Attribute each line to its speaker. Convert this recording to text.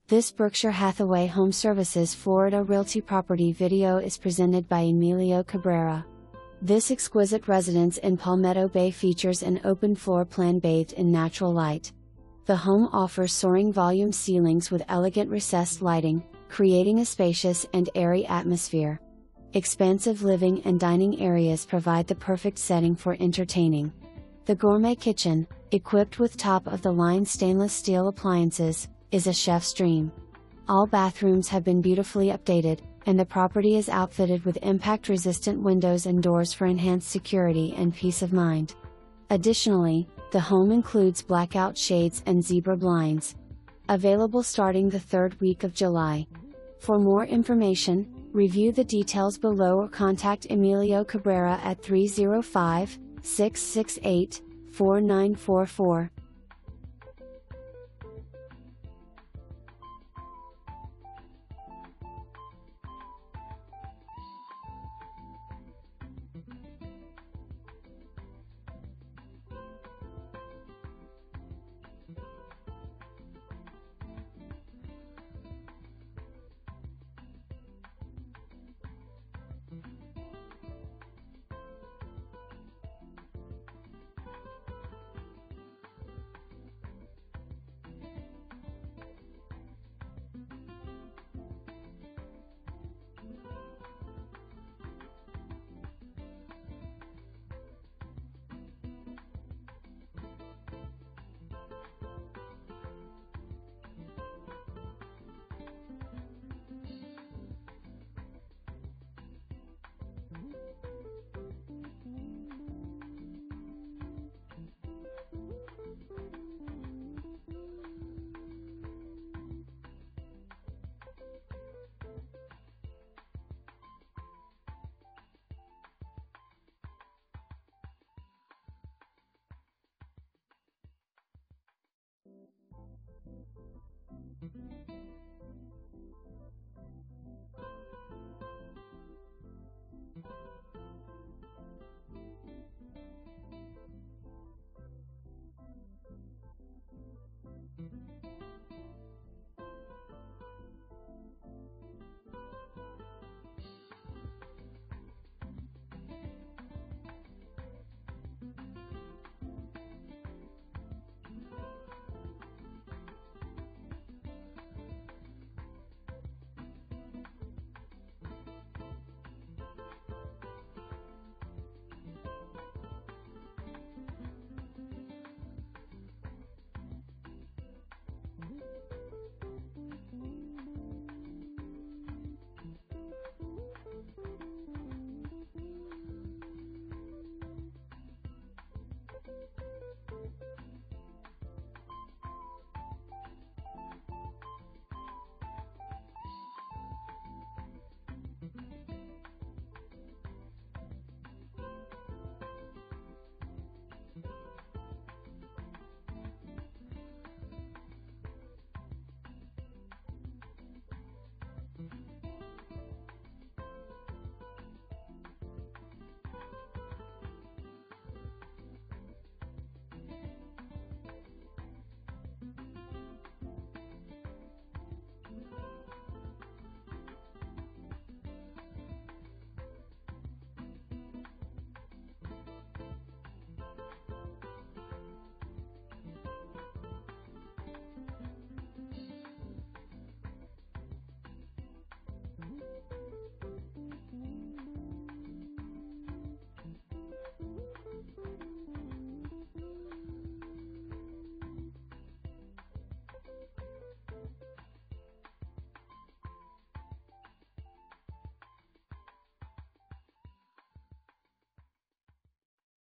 Speaker 1: This Berkshire Hathaway HomeServices Florida Realty property video is presented by Emilio Cabrera. This exquisite residence in Palmetto Bay features an open floor plan bathed in natural light. The home offers soaring volume ceilings with elegant recessed lighting, creating a spacious and airy atmosphere. Expansive living and dining areas provide the perfect setting for entertaining. The gourmet kitchen, equipped with top-of-the-line stainless steel appliances, is a chef's dream. All bathrooms have been beautifully updated, and the property is outfitted with impact-resistant windows and doors for enhanced security and peace of mind. Additionally, the home includes blackout shades and zebra blinds. Available starting the third week of July. For more information, review the details below or contact Emilio Cabrera at 305-668-4944.